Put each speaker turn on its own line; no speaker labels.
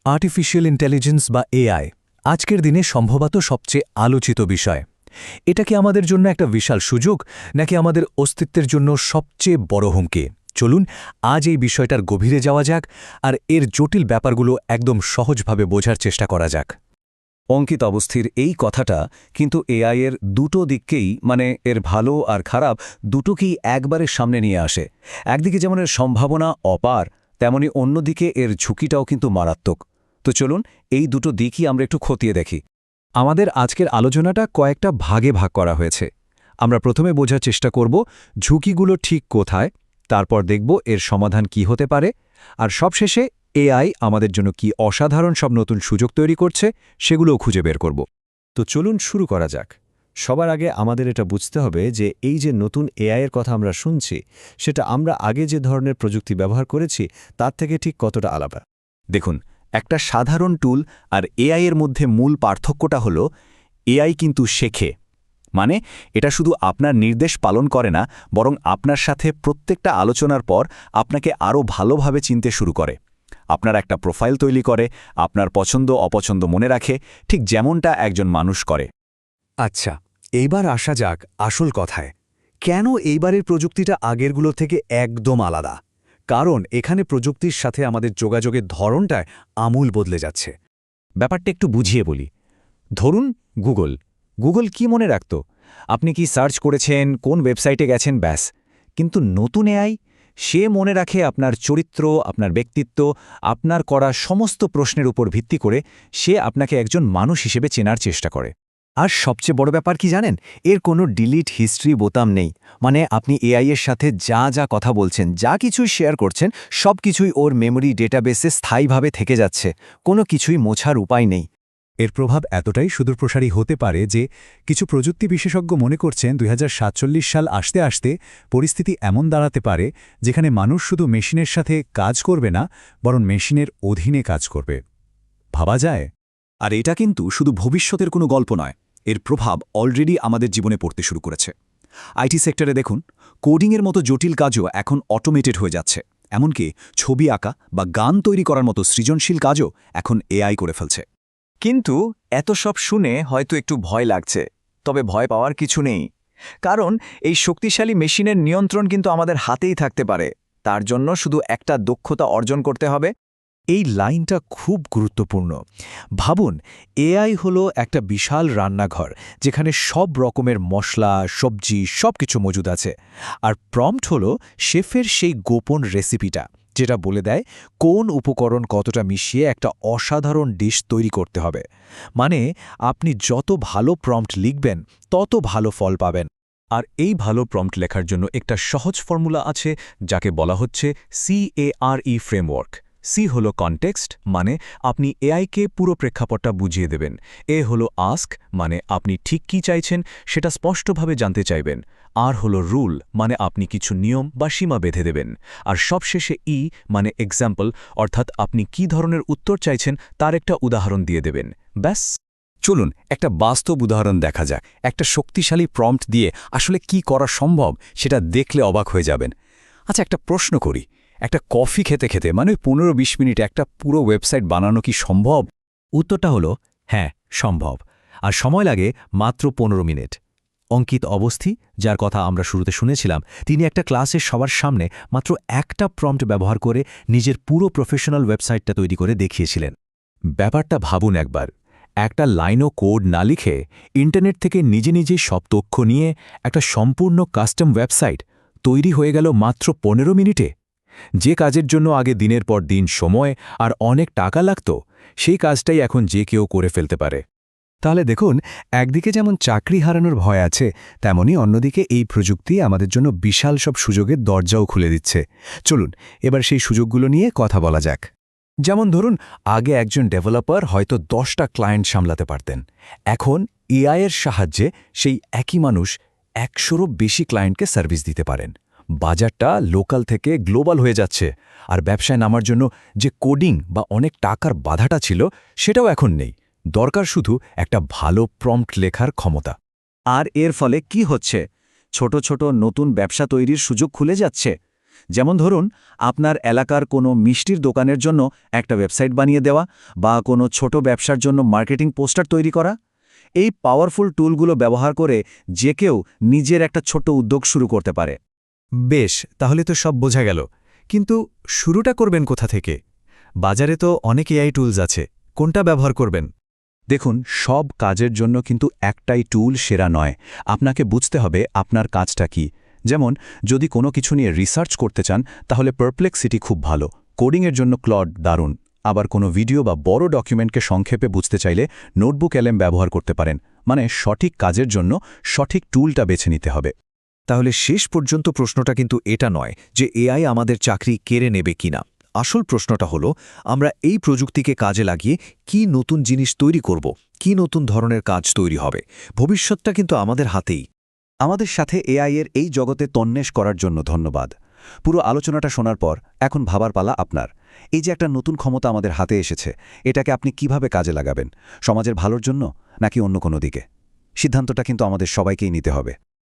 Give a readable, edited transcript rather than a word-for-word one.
Artificial intelligence বা AI আজকের দিনে সম্ভবত সবচেয়ে আলোচিত বিষয়। এটা কি আমাদের জন্য একটা বিশাল সুযোগ, নাকি আমাদের অস্তিত্বের জন্য সবচেয়ে বড় হুমকি? চলুন আজ এই বিষয়টার গভীরে যাওয়া যাক আর এর জটিল ব্যাপারগুলো একদম সহজভাবে বোঝার চেষ্টা করা যাক।
অঙ্কিত অবস্থির এই কথাটা কিন্তু এআই এর দুটো দিককেই, মানে এর ভালো আর খারাপ দুটোকেই একবারে সামনে নিয়ে আসে। একদিকে যেমন এর সম্ভাবনা অপার, তেমনি অন্যদিকে এর ঝুঁকিটাও কিন্তু মারাত্মক। তো চলুন এই দুটো দিকই আমরা একটু খতিয়ে দেখি।
আমাদের আজকের আলোচনাটা কয়েকটা ভাগে ভাগ করা হয়েছে। আমরা প্রথমে বোঝার চেষ্টা করব ঝুঁকিগুলো ঠিক কোথায়, তারপর দেখব এর সমাধান কি হতে পারে, আর সবশেষে এআই আমাদের জন্য কি অসাধারণ সব নতুন সুযোগ তৈরি করছে সেগুলোও খুঁজে বের করব।
তো চলুন শুরু করা যাক। সবার আগে আমাদের এটা বুঝতে হবে যে এই যে নতুন এআইয়ের কথা আমরা শুনছি, সেটা আমরা আগে যে ধরনের প্রযুক্তি ব্যবহার করেছি তার থেকে ঠিক কতটা আলাদা।
দেখুন, একটা সাধারণ টুল আর এআই এর মধ্যে মূল পার্থক্যটা হলো এআই কিন্তু শেখে। মানে এটা শুধু আপনার নির্দেশ পালন করে না, বরং আপনার সাথে প্রত্যেকটা আলোচনার পর আপনাকে আরও ভালোভাবে চিনতে শুরু করে। আপনার একটা প্রোফাইল তৈরি করে, আপনার পছন্দ অপছন্দ মনে রাখে, ঠিক যেমনটা একজন মানুষ করে।
আচ্ছা, এইবার আসা যাক আসল কথায়। কেন এইবারের প্রযুক্তিটা আগেরগুলো থেকে একদম আলাদা? কারণ এখানে প্রযুক্তির সাথে আমাদের যোগাযোগের ধরনটায় আমূল বদলে যাচ্ছে।
ব্যাপারটা একটু বুঝিয়ে বলি। ধরুন গুগল কি মনে রাখত? আপনি কি সার্চ করেছেন, কোন ওয়েবসাইটে গেছেন, ব্যাস। কিন্তু নতুন এআই সে মনে রাখে আপনার চরিত্র, আপনার ব্যক্তিত্ব, আপনার করা সমস্ত প্রশ্নের উপর ভিত্তি করে সে আপনাকে একজন মানুষ হিসেবে চেনার চেষ্টা করে।
আর সবচেয়ে বড় ব্যাপার কি জানেন? এর কোনো ডিলিট হিস্ট্রি বোতাম নেই। মানে আপনি এআই এর সাথে যা যা কথা বলছেন, যা কিছুই শেয়ার করছেন, সব কিছুই ওর মেমোরি ডেটাবেসে স্থায়ীভাবে থেকে যাচ্ছে। কোনো কিছুই মোছার উপায় নেই। এর প্রভাব এতটাই সুদূরপ্রসারী হতে পারে যে কিছু প্রযুক্তি বিশেষজ্ঞ মনে করছেন 2047 সাল আসতে আসতে পরিস্থিতি এমন দাঁড়াতে পারে যেখানে মানুষ শুধু মেশিনের সাথে কাজ করবে না, বরং মেশিনের অধীনে কাজ করবে। ভাবা যায়?
আর এটা কিন্তু শুধু ভবিষ্যতের কোনো গল্প নয়, এর প্রভাব অলরেডি আমাদের জীবনে পড়তে শুরু করেছে। আইটি সেক্টরে দেখুন, কোডিংয়ের মতো জটিল কাজও এখন অটোমেটেড হয়ে যাচ্ছে। এমনকি ছবি আঁকা বা গান তৈরি করার মতো সৃজনশীল কাজও এখন এআই করে ফেলছে।
কিন্তু এত সব শুনে হয়তো একটু ভয় লাগছে। তবে ভয় পাওয়ার কিছু নেই, কারণ এই শক্তিশালী মেশিনের নিয়ন্ত্রণ কিন্তু আমাদের হাতেই থাকতে পারে। তার জন্য শুধু একটা দক্ষতা অর্জন করতে হবে।
এই লাইনটা খুব গুরুত্বপূর্ণ। ভাবুন, এআই হলো একটা বিশাল রান্নাঘর যেখানে সব রকমের মশলা, সবজি সবকিছু মজুদ আছে। আর প্রম্পট হলো শেফের সেই গোপন রেসিপিটা, যেটা বলে দেয় কোন উপকরণ কতটা মিশিয়ে একটা অসাধারণ ডিশ তৈরি করতে হবে। মানে আপনি যত ভালো প্রম্পট লিখবেন, তত ভালো ফল পাবেন।
আর এই ভালো প্রম্পট লেখার জন্য একটা সহজ ফর্মুলা আছে, যাকে বলা হচ্ছে CARE ফ্রেমওয়ার্ক। সি হলো কনটেক্সট, মানে আপনি এআইকে পুরো প্রেক্ষাপটটা বুঝিয়ে দেবেন। এ হলো আস্ক, মানে আপনি ঠিক কী চাইছেন সেটা স্পষ্টভাবে জানতে চাইবেন। আর হলো রুল, মানে আপনি কিছু নিয়ম বা সীমা বেঁধে দেবেন। আর সবশেষে ই মানে এক্সাম্পল, অর্থাৎ আপনি কী ধরনের উত্তর চাইছেন তার একটা উদাহরণ দিয়ে দেবেন। ব্যাস।
চলুন একটা বাস্তব উদাহরণ দেখা যাক। একটা শক্তিশালী প্রম্পট দিয়ে আসলে কি করা সম্ভব সেটা দেখলে অবাক হয়ে যাবেন। আচ্ছা, একটা প্রশ্ন করি। একটা কফি খেতে খেতে মানে 15-20 মিনিটে একটা পুরো ওয়েবসাইট বানানো কি সম্ভব? উত্তরটা হলো হ্যাঁ, সম্ভব। আর সময় লাগে মাত্র 15 মিনিট। অঙ্কিত অবস্থি, যার কথা আমরা শুরুতে শুনেছিলাম, তিনি একটা ক্লাসের সবার সামনে মাত্র একটা প্রম্পট ব্যবহার করে নিজের পুরো প্রফেশনাল ওয়েবসাইটটা তৈরি করে দেখিয়েছিলেন। ব্যাপারটা ভাবুন একবার। একটা লাইনও কোড না লিখে ইন্টারনেট থেকে নিজে নিজেই সব তথ্য নিয়ে একটা সম্পূর্ণ কাস্টম ওয়েবসাইট তৈরি হয়ে গেল মাত্র 15 মিনিটে। যে কাজের জন্য আগে দিনের পর দিন সময় আর অনেক টাকা লাগত, সেই কাজটাই এখন যে কেউ করে ফেলতে পারে। তাহলে দেখুন, একদিকে যেমন চাকরি হারানোর ভয় আছে, তেমনি অন্যদিকে এই প্রযুক্তি আমাদের জন্য বিশাল সব সুযোগের দরজাও খুলে দিচ্ছে। চলুন এবার সেই সুযোগগুলো নিয়ে কথা বলা যাক। যেমন ধরুন, আগে একজন ডেভেলপার হয়তো 10টা ক্লায়েন্ট সামলাতে পারতেন। এখন এআইয়ের সাহায্যে সেই একই মানুষ 100রও বেশি ক্লায়েন্টকে সার্ভিস দিতে পারেন। বাজারটা লোকাল থেকে গ্লোবাল হয়ে যাচ্ছে, আর ব্যবসায় নামার জন্য যে কোডিং বা অনেক টাকার বাধাটা ছিল সেটাও এখন নেই। দরকার শুধু একটা ভালো প্রম্পট লেখার ক্ষমতা।
আর এর ফলে কি হচ্ছে? ছোট ছোট নতুন ব্যবসা তৈরির সুযোগ খুলে যাচ্ছে।
যেমন ধরুন আপনার এলাকার কোনো মিষ্টির দোকানের জন্য একটা ওয়েবসাইট বানিয়ে দেওয়া বা কোনো ছোট ব্যবসার জন্য মার্কেটিং পোস্টার তৈরি করা। এই পাওয়ারফুল টুলগুলো ব্যবহার করে যে কেউ নিজের একটা ছোট উদ্যোগ শুরু করতে পারে।
বেশ, তাহলে তো সব বোঝা গেল, কিন্তু শুরুটা করবেন কোথা থেকে? বাজারে তো অনেক এআই টুলস আছে, কোনটা ব্যবহার করবেন?
দেখুন, সব কাজের জন্য কিন্তু একটাই টুল সেরা নয়। আপনাকে বুঝতে হবে আপনার কাজটা কি। যেমন যদি কোনো কিছু নিয়ে রিসার্চ করতে চান তাহলে পারপ্লেক্সিটি খুব ভালো, কোডিংয়ের জন্য ক্লড দারুণ। আবার কোনো ভিডিও বা বড় ডকুমেন্টকে সংক্ষেপে বুঝতে চাইলে নোটবুক এলএম ব্যবহার করতে পারেন। মানে সঠিক কাজের জন্য সঠিক টুলটা বেছে নিতে হবে।
তাহলে শেষ পর্যন্ত প্রশ্নটা কিন্তু এটা নয় যে এআই আমাদের চাকরি কেড়ে নেবে কিনা। আসল প্রশ্নটা হলো, আমরা এই প্রযুক্তিকে কাজে লাগিয়ে কি নতুন জিনিস তৈরি করব, কি নতুন ধরনের কাজ তৈরি হবে। ভবিষ্যৎটা কিন্তু আমাদের হাতেই।
আমাদের সাথে এআই এর এই জগতে তন্বেষ করার জন্য ধন্যবাদ। পুরো আলোচনাটা শোনার পর এখন ভাবার পালা আপনার। এই যে একটা নতুন ক্ষমতা আমাদের হাতে এসেছে, এটাকে আপনি কিভাবে কাজে লাগাবেন? সমাজের ভালোর জন্য নাকি অন্য কোনো দিকে? সিদ্ধান্তটা কিন্তু আমাদের সবাইকেই নিতে হবে।